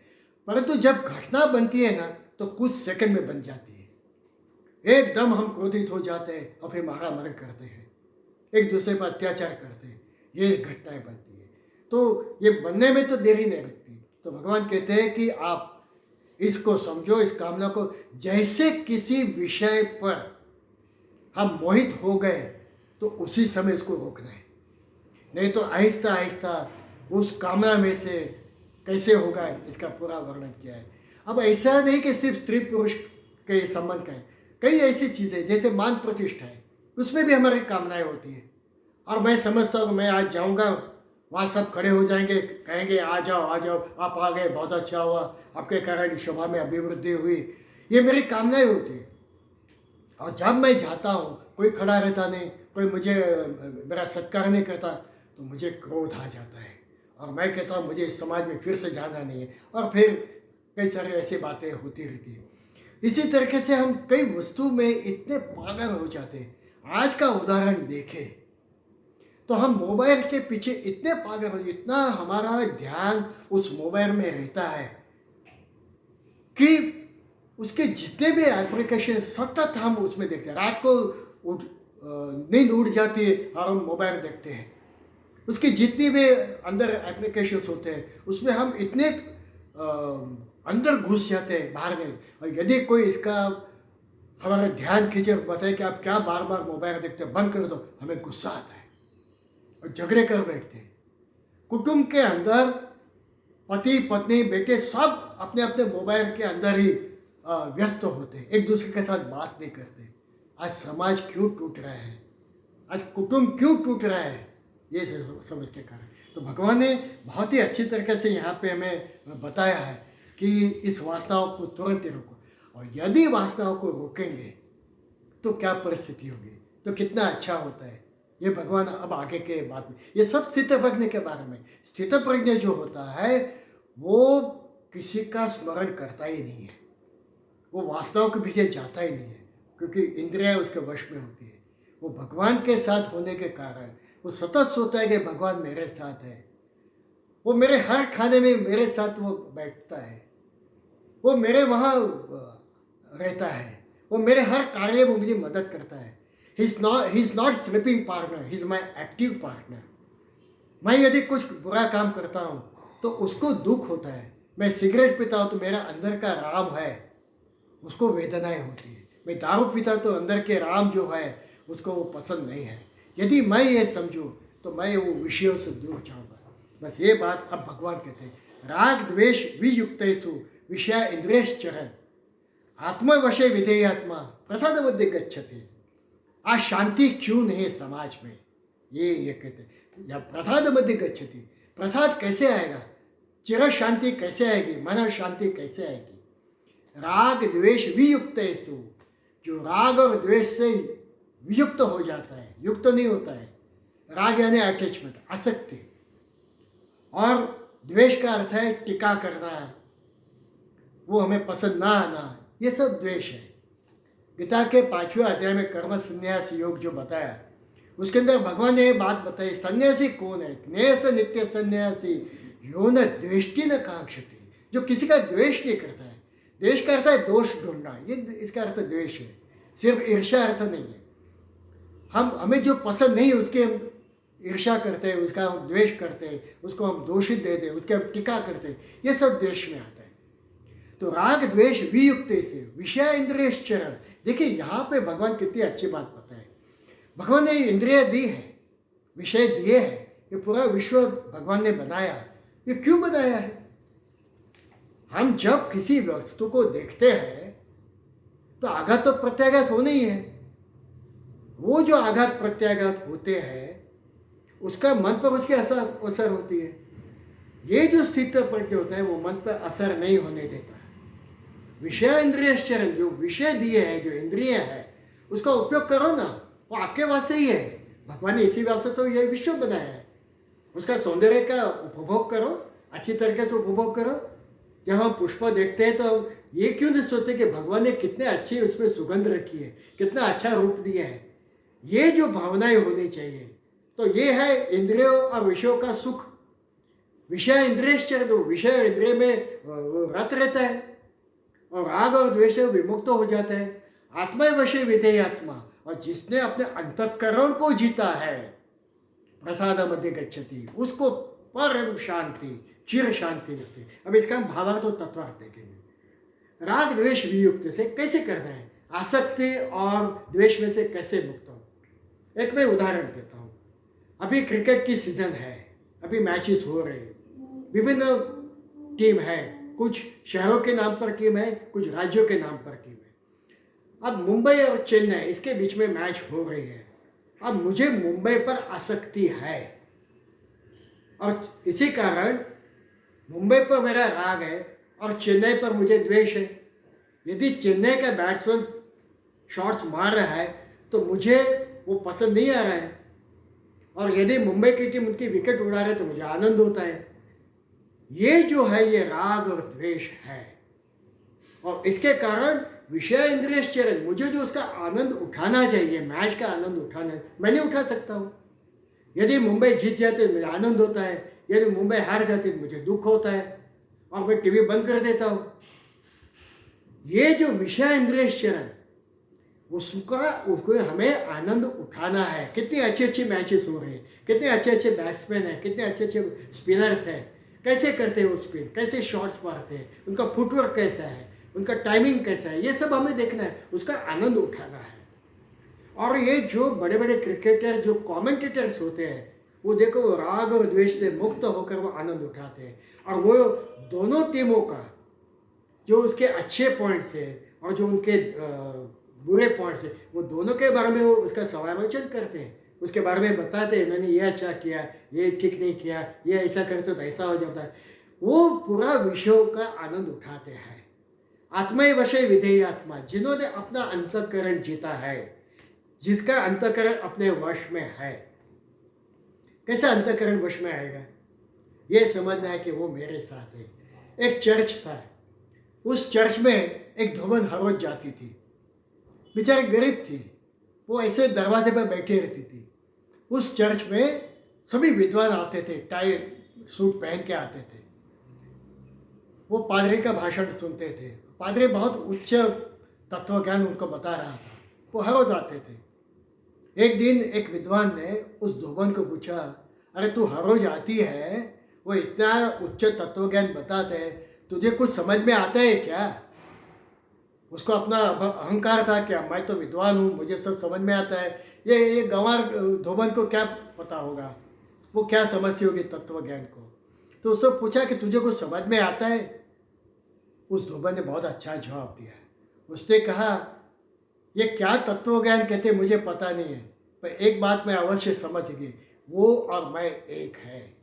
परंतु जब घटना बनती है ना तो कुछ सेकंड में बन जाती है। एकदम हम क्रोधित हो जाते हैं और फिर मारामारी करते हैं, एक दूसरे पर अत्याचार करते हैं, ये घटनाएं बनती है। तो ये बनने में तो देरी नहीं लगती। तो भगवान कहते हैं कि आप इसको समझो, इस कामना को, जैसे किसी विषय पर हम मोहित हो गए तो उसी समय इसको रोकना है, नहीं तो आहिस्ता आहिस्ता उस कामना में से कैसे होगा इसका पूरा वर्णन किया है। अब ऐसा नहीं कि सिर्फ स्त्री पुरुष के संबंध का है, कई ऐसी चीज़ें जैसे मान प्रतिष्ठा है, उसमें भी हमारी कामनाएं होती है। और मैं समझता हूँ कि मैं आज जाऊँगा, वहाँ सब खड़े हो जाएंगे, कहेंगे आ जाओ आ जाओ, आप आ गए, बहुत अच्छा हुआ, आपके कारण शोभा में अभिवृद्धि हुई, ये मेरी कामनाएं होती है। और जब मैं जाता हूँ कोई खड़ा रहता नहीं, कोई मुझे मेरा सत्कार नहीं करता, तो मुझे क्रोध आ जाता है और मैं कहता हूँ मुझे इस समाज में फिर से जाना नहीं है, और फिर कई सारी ऐसी बातें होती रहती हैं। इसी तरीके से हम कई वस्तु में इतने पागल हो जाते हैं। आज का उदाहरण देखें तो हम मोबाइल के पीछे इतने पागल हो, इतना हमारा ध्यान उस मोबाइल में रहता है कि उसके जितने भी एप्लीकेशन सतत हम उसमें देखते हैं। रात को नींद उड़ जाती है और हम मोबाइल देखते हैं, उसके जितनी भी अंदर एप्लीकेशंस होते हैं उसमें हम इतने अंदर घुस जाते हैं, बाहर नहीं। और यदि कोई इसका हमारा ध्यान खींचे, बताए कि आप क्या बार बार मोबाइल देखते हैं, बंद कर दो, हमें गुस्सा आता है और झगड़े कर बैठते हैं। कुटुंब के अंदर पति पत्नी बेटे सब अपने अपने मोबाइल के अंदर ही व्यस्त होते हैं, एक दूसरे के साथ बात नहीं करते। आज समाज क्यों टूट रहा है, आज कुटुंब क्यों टूट रहा है, ये समझ के कारण। तो भगवान ने बहुत ही अच्छी तरीके से यहाँ पे हमें बताया है कि इस वासनाओं को तुरंत ही रोको, और यदि वासनाओं को रोकेंगे तो क्या परिस्थिति होगी, तो कितना अच्छा होता है। ये भगवान अब आगे के बाद में, ये सब स्थित प्रज्ञ के बारे में। स्थित प्रज्ञ जो होता है वो किसी का स्मरण करता ही नहीं है, वो वासनाओं के पीछे जाता ही नहीं है, क्योंकि इंद्रियां उसके वश में होती है। वो भगवान के साथ होने के कारण वो सतत सोचता है कि भगवान मेरे साथ है। वो मेरे हर खाने में मेरे साथ वो बैठता है, वो मेरे वहाँ रहता है, वो मेरे हर कार्य में मुझे मदद करता है। He is not sleeping partner, he is my active partner. मैं यदि कुछ बुरा काम करता हूँ तो उसको दुख होता है। मैं सिगरेट पीता हूँ तो मेरा अंदर का राम है, उसको वेदनाएं होती है। मैं दारू पीता तो अंदर के राम जो है उसको वो पसंद नहीं है। यदि मैं ये समझूँ तो मैं वो विषयों से दूर जाऊँगा। बस ये बात अब भगवान कहते हैं, राग द्वेष वियुक्तेषु विषय इंद्रियश्चरन् आत्मवशे विधेयात्मा प्रसाद मध्य गच्छति। आज शांति क्यों नहीं समाज में, ये कहते हैं। या प्रसाद मध्य गच्छति, प्रसाद कैसे आएगा, चिर शांति कैसे आएगी, मन शांति कैसे आएगी। राग द्वेष वियुक्तेषु, जो राग और द्वेष से वियुक्त हो जाता है, युक्त नहीं होता है। राग यानी अटैचमेंट, आसक्ति, और द्वेष का अर्थ है टिका करना, वो हमें पसंद ना आना, ये सब द्वेष है। गीता के 5वें अध्याय में कर्म संन्यास योग जो बताया, उसके अंदर भगवान ने ये बात बताई, सन्यासी कौन है, ज्ञेय नित्य सन्यासी यो न द्वेष्टि न कांक्षति, जो किसी का द्वेष नहीं करता है। द्वेष का अर्थ है दोष ढूंढना, ये इसका अर्थ द्वेष है, सिर्फ ईर्ष्या अर्थ नहीं है। हमें जो पसंद नहीं उसके हम ईर्ष्या करते हैं, उसका हम द्वेष करते हैं, उसको हम दोषित देते हैं, उसके हम टीका करते हैं, ये सब द्वेष में आता है। तो राग द्वेष वियुक्त से विषय इंद्रियश्चरण। देखिए यहाँ पे भगवान कितनी अच्छी बात बताए। भगवान ने इंद्रिय दी है, विषय दिए हैं, ये पूरा विश्व भगवान ने बनाया। ये क्यों बनाया है? हम जब किसी वस्तु को देखते हैं तो आघात तो प्रत्याघात होने ही है। वो जो आघात प्रत्याघात होते हैं उसका मन पर उसकी असर होती है। ये जो स्थित प्रज्ञ होता है वो मन पर असर नहीं होने देता। विषय इंद्रियश्चरण, जो विषय दिए हैं, जो इंद्रिय है, उसका उपयोग करो ना, वो आपके वास्ते ही है। भगवान ने इसी वास्ते तो ये विश्व बनाया है। उसका सौंदर्य का उपभोग करो, अच्छी तरीके से उपभोग करो। जब हम पुष्प देखते हैं तो ये क्यों नहीं सोचते कि भगवान ने कितने अच्छी उसमें सुगंध रखी है, कितना अच्छा रूप दिया है। ये जो भावनाएं होनी चाहिए, तो ये है इंद्रियों और विषयों का सुख। विषय इंद्रियश्चरण, तो विषय इंद्रिय में वो रत रहता है और राग और द्वेष से विमुक्त हो जाता है। आत्मा वशे विधेय आत्मा, और जिसने अपने अंतःकरण को जीता है, प्रसाद मध्य गच्छति, उसको परम शांति, चिर शांति मिलती है। अब इसका हम भावार्थ और तत्वार्थ देखेंगे। राग द्वेष वियुक्त से कैसे करना है, आसक्ति और द्वेष में से कैसे मुक्त हो। एक मैं उदाहरण देता हूँ। अभी क्रिकेट की सीजन है, अभी मैचेस हो रहे हैं, विभिन्न टीम है, कुछ शहरों के नाम पर टीम है, कुछ राज्यों के नाम पर टीम है। अब मुंबई और चेन्नई, इसके बीच में मैच हो रही है। अब मुझे मुंबई पर आसक्ति है और इसी कारण मुंबई पर मेरा राग है और चेन्नई पर मुझे द्वेष है। यदि चेन्नई का बैट्समैन शॉट्स मार रहा है तो मुझे वो पसंद नहीं आ रहा है, और यदि मुंबई की टीम उनकी विकेट उड़ा रहे तो मुझे आनंद होता है। ये जो है ये राग और द्वेष है, और इसके कारण विषय इंद्रियश्चरण, मुझे जो उसका आनंद उठाना चाहिए, मैच का आनंद उठाना, मैं नहीं उठा सकता हूँ। यदि मुंबई जीत जाती तो मुझे आनंद होता है, यदि मुंबई हार जाती तो मुझे दुख होता है और मैं टीवी बंद कर देता हूँ। ये जो विषय इंद्रियश्चरण, उसको हमें आनंद उठाना है। कितनी अच्छी अच्छी मैचेस हो रही हैं, कितने अच्छे अच्छे बैट्समैन हैं, कितने अच्छे अच्छे स्पिनर्स हैं, कैसे करते हैं वो स्पिन, कैसे शॉट्स मारते हैं, उनका फुटवर्क कैसा है, उनका टाइमिंग कैसा है, ये सब हमें देखना है, उसका आनंद उठाना है। और ये जो बड़े बड़े क्रिकेटर, जो कमेंटेटर्स होते हैं, वो देखो वो राग और द्वेष से मुक्त होकर वो आनंद उठाते हैं, और वो दोनों टीमों का जो उसके अच्छे पॉइंट्स है और जो उनके बुरे पॉइंट्स है, वो दोनों के बारे में वो उसका समालोचन करते हैं, उसके बारे में बताते हैं, इन्होंने ये अच्छा किया, ये ठीक नहीं किया, ये ऐसा करते तो ऐसा हो जाता है। वो पूरा विषयों का आनंद उठाते हैं। आत्मा वशे विधेय आत्मा, जिन्होंने अपना अंतःकरण जीता है, जिसका अंतःकरण अपने वश में है। कैसा अंतःकरण वश में आएगा, ये समझना है कि वो मेरे साथ है। एक चर्च था, उस चर्च में एक धोबन हर रोज जाती थी। बेचारी गरीब थी, वो ऐसे दरवाजे पर बैठी रहती थी। उस चर्च में सभी विद्वान आते थे, टाई सूट पहन के आते थे। वो पादरी का भाषण सुनते थे। पादरी बहुत उच्च तत्व ज्ञान उनको बता रहा था। वो हर रोज आते थे। एक दिन एक विद्वान ने उस धोबन को पूछा, अरे तू हर रोज आती है, वो इतना उच्च तत्व ज्ञान बताते हैं, तुझे कुछ समझ में आता है क्या? उसको अपना अहंकार था कि मैं तो विद्वान हूँ, मुझे सब समझ में आता है। ये गंवार धोबन को क्या पता होगा, वो क्या समझती होगी तत्व ज्ञान को। तो उसने पूछा कि तुझे कुछ समझ में आता है? उस धोबन ने बहुत अच्छा जवाब दिया। उसने कहा, ये क्या तत्व ज्ञान कहते मुझे पता नहीं है, पर एक बात मैं अवश्य समझ गई, वो और मैं एक है।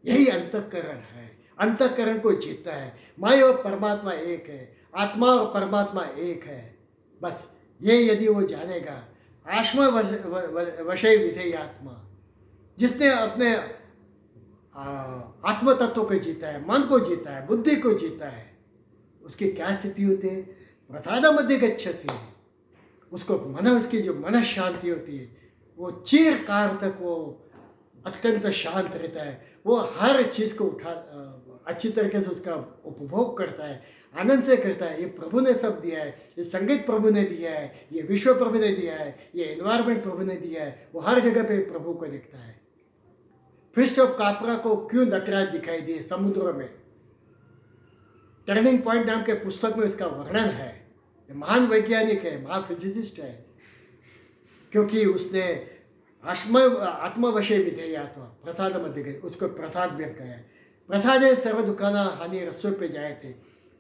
यही अंतःकरण है, अंतःकरण को जीता है। मैं और परमात्मा एक है, आत्मा और परमात्मा एक है। बस ये यदि वो जानेगा, आत्मा वशय विधेय आत्मा, जिसने अपने आत्म तत्व को जीता है, मन को जीता है, बुद्धि को जीता है, उसकी क्या स्थिति होती है? प्रसाद मध्य गच्छति। उसको उसकी जो मन शांति होती है, वो चिरकाल तक वो अत्यंत शांत रहता है। वो हर चीज़ को अच्छी तरीके से उसका उपभोग करता है, आनंद से करता है। ये प्रभु ने सब दिया है, ये संगीत प्रभु ने दिया है, ये विश्व प्रभु ने दिया है, ये एनवायरमेंट प्रभु ने दिया है। वो हर जगह पे प्रभु को देखता है। फिस्ट ऑफ कापरा को क्यों नटराज दिखाई दिए समुद्र में? टर्निंग पॉइंट नाम के पुस्तक में इसका वर्णन है। महान वैज्ञानिक है, महान फिजिसिस्ट है, क्योंकि उसने आत्मवशय विधेय आत्मा प्रसाद मध्य गए, उसको प्रसाद व्यक्त किया। प्रसाद सर्व दुखाना हानि रस्व पे जाए थे,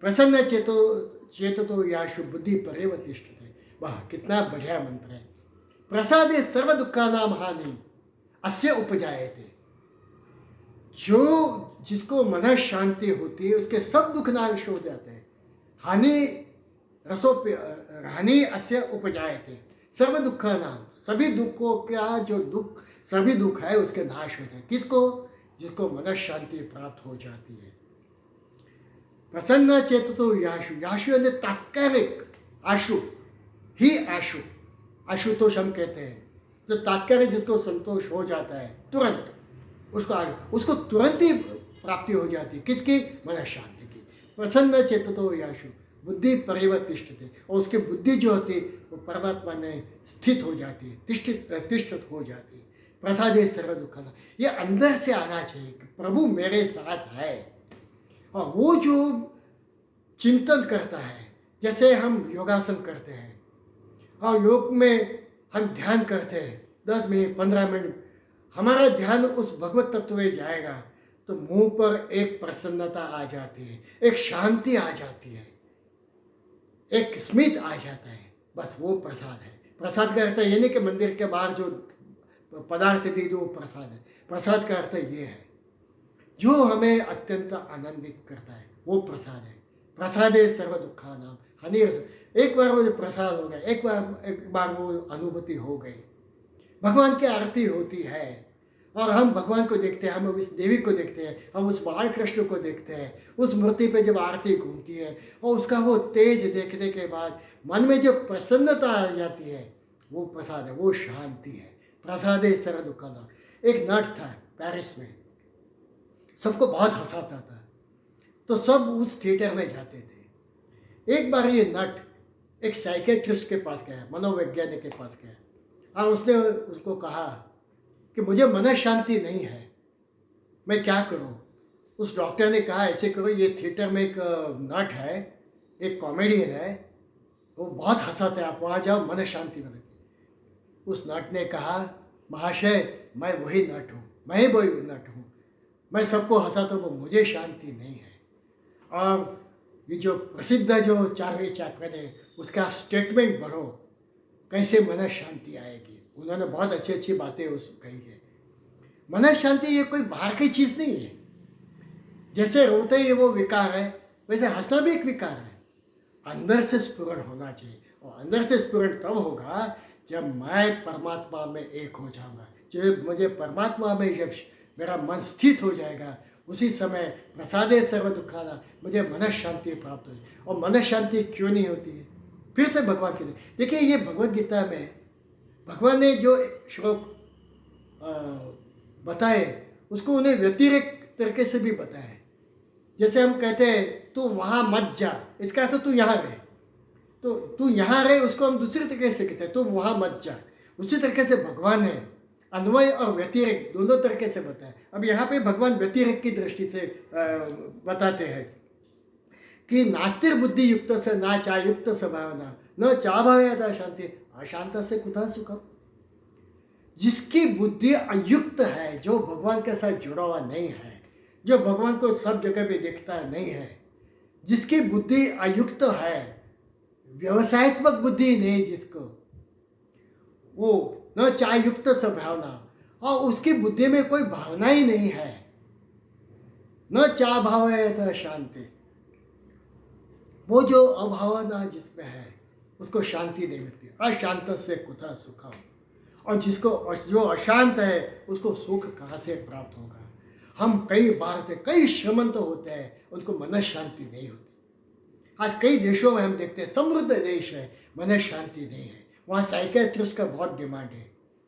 प्रसन्न चेतो याशु बुद्धि परिवतिष्ठ थे। वाह, कितना बढ़िया मंत्र है। प्रसाद सर्व दुखानाम हानि अस्य उपजाए थे। जो जिसको मन शांति होती है, उसके सब दुख नाश हो जाते हैं। हानि अस्य उपजाए थे सर्व दुखा नाम, सभी दुखों का जो दुख, सभी दुख है उसके नाश हो जाए। किसको? जिसको मन शांति प्राप्त हो जाती है। प्रसन्न चेततो याशु, याशु यानी तात्कालिक, आशु ही आशु, आशुतोष हम कहते हैं, जो तात्कालिक जिसको संतोष हो जाता है तुरंत, उसको तुरंत ही प्राप्ति हो जाती है। किसकी? मन शांति की। प्रसन्न चेततो याशु बुद्धि परिवर्तिष्ठते, और उसकी बुद्धि जो होती है वो परमात्मा में स्थित हो जाती है, तिष्ठित हो जाती है। प्रसादे सर्व दुखाना, ये अंदर से आना चाहिए कि प्रभु मेरे साथ है। और वो जो चिंतन करता है, जैसे हम योगासन करते हैं और योग में हम ध्यान करते हैं 10 मिनट 15 मिनट, हमारा ध्यान उस भगवत तत्व में जाएगा तो मुंह पर एक प्रसन्नता आ जाती है, एक शांति आ जाती है, एक स्मित आ जाता है। बस वो प्रसाद है। प्रसाद का अर्थ ये नहीं कि मंदिर के बाहर जो पदार्थ दी जो वो प्रसाद है। प्रसाद का अर्थ ये है जो हमें अत्यंत आनंदित करता है, वो प्रसाद है। प्रसाद है सर्व दुखा नाम हानि। एक बार वो जो प्रसाद हो गया, एक बार वो अनुभूति हो गई, भगवान की आरती होती है और हम भगवान को देखते हैं, हम उस देवी को देखते हैं, हम उस बाल कृष्ण को देखते हैं। उस मूर्ति पे जब आरती घूमती है और उसका वो तेज देखने के बाद मन में जो प्रसन्नता आ जाती है, वो प्रसाद है, वो शांति है। प्रसाद है सर्व दुखाना। एक नट था पेरिस में, सबको बहुत हंसाता था, तो सब उस थिएटर में जाते थे। एक बार ये नट एक साइकेट्रिस्ट के पास गया, मनोवैज्ञानिक के पास गया, और उसने उसको कहा कि मुझे मन शांति नहीं है, मैं क्या करूं? उस डॉक्टर ने कहा ऐसे करो, ये थिएटर में एक नट है, एक कॉमेडियन है, वो बहुत हंसाता है, आप वहाँ जाओ, मन शांति मिलेगी। उस नट ने कहा, महाशय मैं वही नट हूँ, मैं वही नट हूँ, मैं सबको हंसाता हूँ, मुझे शांति नहीं है। और ये जो प्रसिद्ध जो चारवें चाकवन है, उसका स्टेटमेंट पढ़ो, कैसे मन शांति आएगी। उन्होंने बहुत अच्छी अच्छी बातें उस कही है। मन शांति ये कोई बाहर की चीज़ नहीं है। जैसे रोते ही वो विकार है, वैसे हंसना भी एक विकार है। अंदर से स्फुरण होना चाहिए, और अंदर से स्फुरण तब होगा जब मैं परमात्मा में एक हो जाऊंगा। जब मुझे परमात्मा में जब मेरा मन स्थित हो जाएगा, उसी समय प्रसादे सर्व दुखाना, मुझे मन शांति प्राप्त हो जाए। और मन शांति क्यों नहीं होती है? फिर से भगवान की देखिए, ये भगवत गीता में भगवान ने जो श्लोक बताए उसको उन्हें व्यतिरेक तरीके से भी बताया है। जैसे हम कहते हैं तू वहाँ मत जा, इसका अर्थ तू यहाँ रहे, तो तू यहाँ रहे उसको हम दूसरे तरीके से कहते हैं तू वहाँ मत जा। उसी तरीके से भगवान ने अन्वय और व्यतिरेक दोनों तरीके से बताया। अब यहाँ पे भगवान व्यतिरेक की दृष्टि से बताते हैं कि नास्तिर बुद्धि युक्त से ना चा युक्त से भावना न चा भावयादा शांति अशांत से कुतः सुखम। जिसकी बुद्धि अयुक्त है, जो भगवान के साथ जुड़ा हुआ नहीं है, जो भगवान को सब जगह पे देखता नहीं है, जिसकी बुद्धि अयुक्त है, व्यवसायत्मक बुद्धि नहीं जिसको, वो न चा युक्त से भावना, और उसकी बुद्धि में कोई भावना ही नहीं है, न चा भावयादा शांति, वो जो अभावना जिसमें है उसको शांति नहीं मिलती। अशांत से कुतः सुखम, और जिसको जो अशांत है उसको सुख कहाँ से प्राप्त होगा। हम कई बार कई श्रीमंत होते हैं, उनको मन शांति नहीं होती। आज कई देशों में हम देखते हैं समृद्ध देश है, मन शांति नहीं है, वहाँ साइकियाट्रिस्ट का बहुत डिमांड है।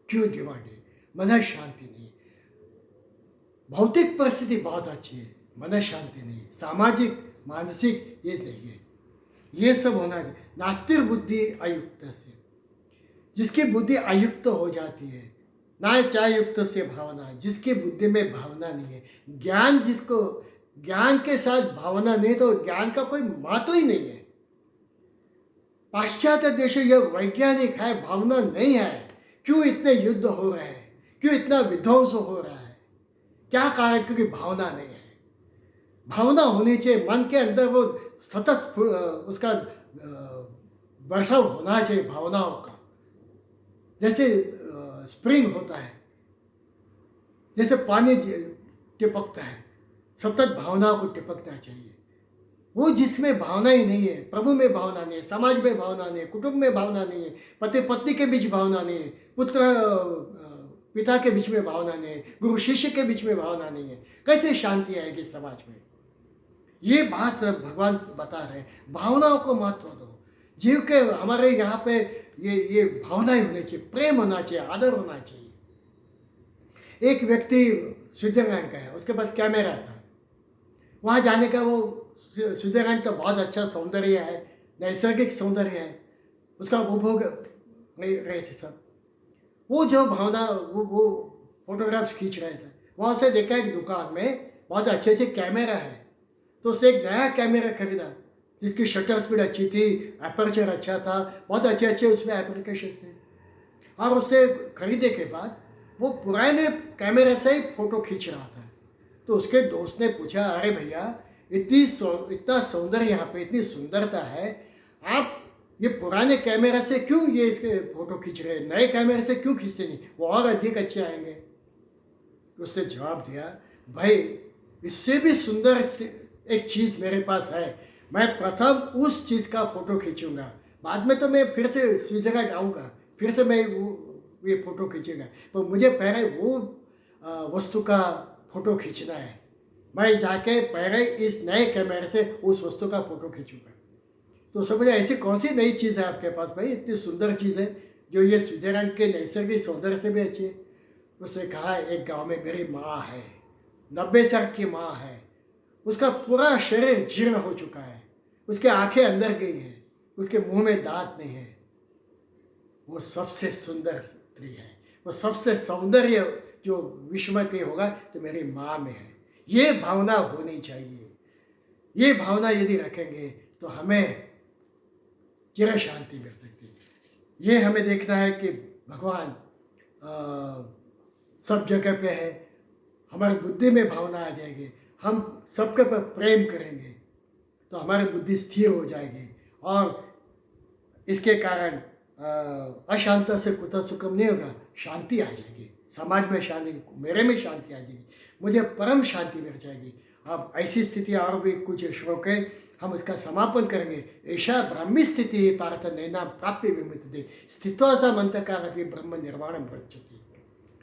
क्यों डिमांड है? मन शांति नहीं। भौतिक परिस्थिति बहुत अच्छी है, मन शांति नहीं, सामाजिक मानसिक ये नहीं है। ये सब होना चाहिए। नास्तिर बुद्धि अयुक्त से, जिसकी बुद्धि अयुक्त हो जाती है, ना चायुक्त से भावना, जिसकी बुद्धि में भावना नहीं है, ज्ञान जिसको, ज्ञान के साथ भावना नहीं तो ज्ञान का कोई महत्व ही नहीं है। पाश्चात्य देश ये वैज्ञानिक है, भावना नहीं है। क्यों इतने युद्ध हो रहे हैं, क्यों इतना विध्वंस हो रहा है? क्या कारण? क्योंकि भावना नहीं है। भावना होनी चाहिए मन के अंदर, वो सतत उसका वर्षाव होना चाहिए भावनाओं का। जैसे स्प्रिंग होता है, जैसे पानी टिपकता है, सतत भावनाओं को टिपकना चाहिए। वो जिसमें भावना ही नहीं है, प्रभु में भावना नहीं है, समाज में भावना नहीं है, कुटुंब में भावना नहीं है, पति पत्नी के बीच भावना नहीं है, पुत्र पिता के बीच में भावना नहीं है, गुरु शिष्य के बीच में भावना नहीं है, कैसे शांति आएगी समाज में? ये बात भगवान बता रहे हैं। भावनाओं को महत्व दो। जीव के हमारे यहाँ पे ये भावनाएं होनी चाहिए, प्रेम होना चाहिए, आदर होना चाहिए। एक व्यक्ति स्विट्जरलैंड का है, उसके पास कैमरा था। वहाँ जाने का, वो स्विट्जरलैंड तो बहुत अच्छा सौंदर्य है, नैसर्गिक सौंदर्य है, उसका उपभोग रहे थे सब। वो जो भावना वो फोटोग्राफ्स खींच रहे थे, वहाँ से देखा एक दुकान में बहुत अच्छे अच्छे कैमरा है, तो उसने एक नया कैमरा खरीदा जिसकी शटर स्पीड अच्छी थी, एपर्चर अच्छा था, बहुत अच्छे अच्छे उसमें एप्लीकेशंस थे। और उसने खरीदे के बाद वो पुराने कैमरे से ही फ़ोटो खींच रहा था। तो उसके दोस्त ने पूछा, अरे भैया इतना सौंदर्य यहाँ पे, इतनी सुंदरता है, आप ये पुराने कैमरे से क्यों ये इसके फ़ोटो खींच रहे हैं, नए कैमरे से क्यों खींचते नहीं, वो और अधिक अच्छे आएंगे। उसने जवाब दिया, भाई इससे भी सुंदर एक चीज़ मेरे पास है, मैं प्रथम उस चीज़ का फ़ोटो खींचूंगा, बाद में तो मैं फिर से स्विट्जरलैंड आऊँगा, फिर से मैं ये फ़ोटो खींचूंगा, तो मुझे पहले वो वस्तु का फ़ोटो खींचना है। मैं जाके पहले इस नए कैमरे से उस वस्तु का फ़ोटो खींचूंगा। तो समझे ऐसी कौन सी नई चीज़ है आपके पास भाई, इतनी सुंदर चीज़ है जो ये स्विट्जरलैंड के नैसर्गिक सौंदर्य से भी अच्छी है। उसने कहा, एक गांव में मेरी माँ है, 90 साल की माँ है, उसका पूरा शरीर जीर्ण हो चुका है, उसके आंखें अंदर गई हैं, उसके मुंह में दांत नहीं है, वो सबसे सुंदर स्त्री है, वो सबसे सौंदर्य जो विश्व में कहीं होगा तो मेरी माँ में है। ये भावना होनी चाहिए। ये भावना यदि रखेंगे तो हमें चिर शांति मिल सकती है। ये हमें देखना है कि भगवान सब जगह पे है, हमारी बुद्धि में भावना आ जाएगी, हम सबके पर प्रेम करेंगे तो हमारी बुद्धि स्थिर हो जाएगी, और इसके कारण अशांत से कुतः सुखम नहीं होगा, शांति आ जाएगी, समाज में शांति, मेरे में शांति आ जाएगी, मुझे परम शांति मिल जाएगी। अब ऐसी स्थिति और भी कुछ श्लोक है, हम इसका समापन करेंगे। ऐसा ब्राह्मी स्थिति पार्थ नैना प्राप्य विमुक्ति स्थित्वा सा मंतकार ब्रह्म निर्वाणम प्रचति।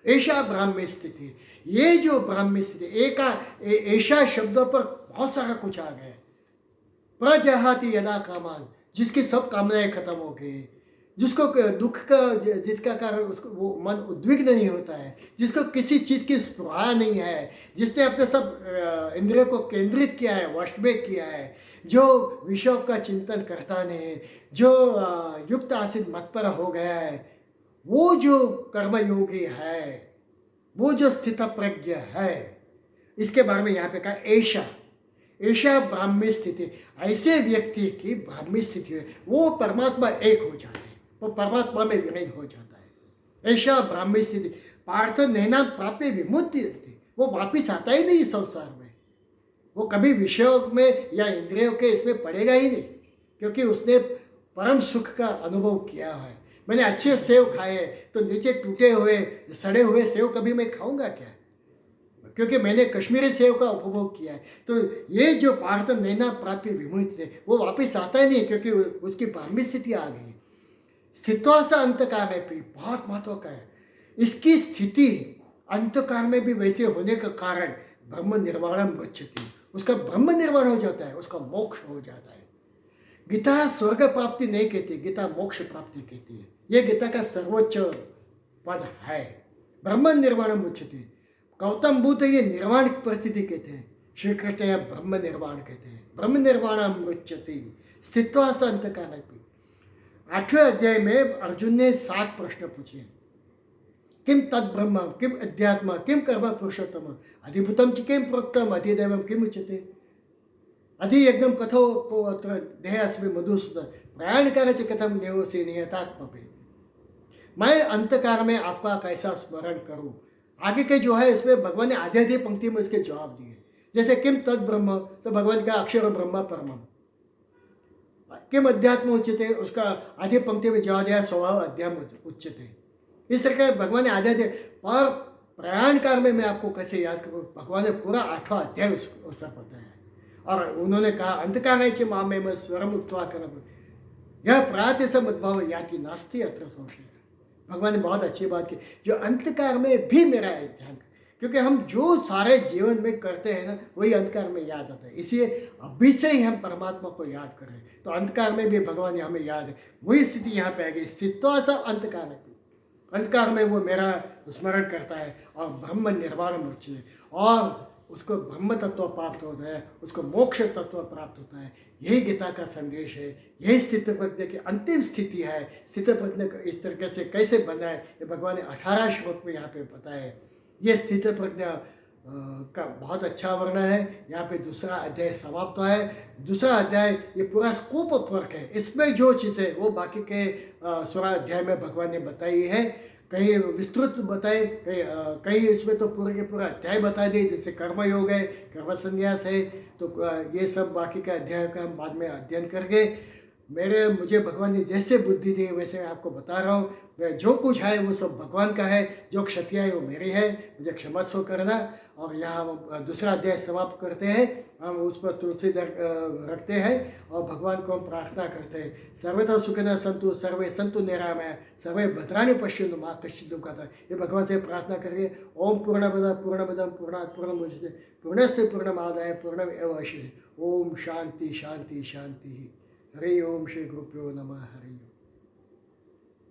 ऐसा ब्राह्मी स्थिति, ये जो ब्राह्मी स्थिति, ऐसा शब्दों पर बहुत सारा कुछ आ गया। प्रजहाति यदा कामान जिसकी सब कामनाएं खत्म हो गई, जिसको दुख का जिसका कारण उसको वो मन उद्विग्न नहीं होता है, जिसको किसी चीज़ की स्पृहा नहीं है, जिसने अपने सब इंद्रियों को केंद्रित किया है, वश में किया है, जो विषयों का चिंतन करता नहीं, जो युक्त आसित मत पर हो गया है, वो जो कर्मयोगी है, वो जो स्थित प्रज्ञ है, इसके बारे में यहाँ पे कहा ऐशा ऐशा ब्राह्मी स्थिति। ऐसे व्यक्ति की ब्राह्मी स्थिति है, वो परमात्मा एक हो जाता है, वो परमात्मा में विलीन हो जाता है। ऐशा ब्राह्मी स्थिति पार्थ नैना प्राप्य विमुक्ति, वो वापिस आता ही नहीं संसार में, वो कभी विषयों में या इंद्रियों के इसमें पड़ेगा ही नहीं, क्योंकि उसने परम सुख का अनुभव किया है। मैंने अच्छे सेव खाए तो नीचे टूटे हुए सड़े हुए सेव कभी मैं खाऊंगा क्या, क्योंकि मैंने कश्मीरी सेव का उपभोग किया है। तो ये जो पार्थ नैना प्राप्य विमुक्त है, वो वापस आता ही नहीं, क्योंकि उसकी ब्राह्मी स्थिति आ गई। स्थित्वा सा अंतकाल में भी बहुत महत्व का है। इसकी स्थिति अंतकाल में भी वैसे होने का कारण ब्रह्म निर्वाणम गच्छति, उसका ब्रह्म निर्वाण हो जाता है, उसका मोक्ष हो जाता है। गीता स्वर्ग प्राप्ति नहीं कहती, गीता मोक्ष प्राप्ति कहती है। ये गीता का सर्वोच्च पद है, ब्रह्म निर्वाणम गच्छति। गौतम बुद्ध ये निर्वाण परिस्थिति कहते हैं, श्री कृष्ण या ब्रह्म निर्वाण कहते हैं। ब्रह्म निर्वाणम गच्छति स्थित्वा स अंतकाल। 8वें अध्याय में अर्जुन ने 7 प्रश्न पूछे। किम तद ब्रह्म, किम अध्यात्म, किम कर्म पुरुषोत्तम, अधिभूतम च किम प्रोक्तम, अधिदैवम किम उच्यते, अधियज्ञम कथो को अत्र देहास्मि मधुसूदन, प्रयाणकार च कथम देवोसि नियतात्मपि। मैं अंतकाल में आपका कैसा स्मरण करूं, आगे के जो है इसमें भगवान ने आधे आधे पंक्ति में इसके जवाब दिए। जैसे किम तद ब्रह्म, तो भगवान का अक्षर ब्रह्म परमम। किम अध्यात्म उच्यते, उसका आधे पंक्ति में जवाब दिया स्वभाव अध्यात्म उच्यते। इस तरह भगवान ने आधे आधे, पर प्रयाण काल में मैं आपको कैसे याद करूँ, भगवान ने पूरा 8वां अध्याय उस पर बताया। और उन्होंने कहा अंतकाल है माँ में स्वरम उक्त्वा कर्म, यह प्रात से मद्भाव याति नास्ति अत्र संशय। भगवान ने बहुत अच्छी बात की, जो अंतकाल में भी मेरा ध्यान, क्योंकि हम जो सारे जीवन में करते हैं ना, वही अंतकाल में याद आता है। इसलिए अभी से ही हम परमात्मा को याद कर रहे हैं, तो अंतकाल में भी भगवान हमें याद है। वही स्थिति यहाँ पे आ गई, स्थित्वा सा अंतकाल में, अंतकाल में वो मेरा स्मरण करता है और ब्रह्म निर्वाण मुच्यते, और उसको ब्रह्म तत्व प्राप्त होता है, उसको मोक्ष तत्व प्राप्त होता है। यही गीता का संदेश है, यही स्थित प्रज्ञ की अंतिम स्थिति है। स्थित प्रज्ञ इस तरीके से कैसे बना है, ये भगवान ने 18 श्लोक में यहाँ पे बताया है। ये स्थित प्रज्ञ का बहुत अच्छा वर्णन है। यहाँ पे दूसरा अध्याय समाप्त हुआ है। दूसरा अध्याय ये पूरा स्कोप ऑफ वर्क है, इसमें जो चीज़ें वो बाकी के 16 अध्याय में भगवान ने बताई है। कहीं विस्तृत बताए, कहीं इसमें तो पूरे के पूरा अध्याय बता दिए, जैसे कर्मयोग है, कर्म संन्यास है। तो ये सब बाकी के अध्याय का हम बाद में अध्ययन करके, मुझे भगवान ने जैसे बुद्धि दी वैसे मैं आपको बता रहा हूँ। मैं जो कुछ है वो सब भगवान का है, जो क्षतियाँ है वो मेरी है, मुझे क्षमस्व करना। और यहाँ हम दूसरा अध्याय समाप्त करते हैं, हम उस पर तुलसी रखते हैं और भगवान को हम प्रार्थना करते हैं। सर्वथा सुखिनः सन्तु सर्वे सन्तु निरामया सर्वे भद्राणि पश्यन्तु मा कश्चित् दुःखतः। ये भगवान से प्रार्थना करके ओम पूर्णमदः पूर्णमिदं पूर्णात् पूर्णमुदच्यते पूर्णस्य पूर्णमादाय पूर्णमेवावशिष्यते। ओम शांति शांति शांति। हरि ओम श्री गुरुभ्यो नमः। हरि ओम।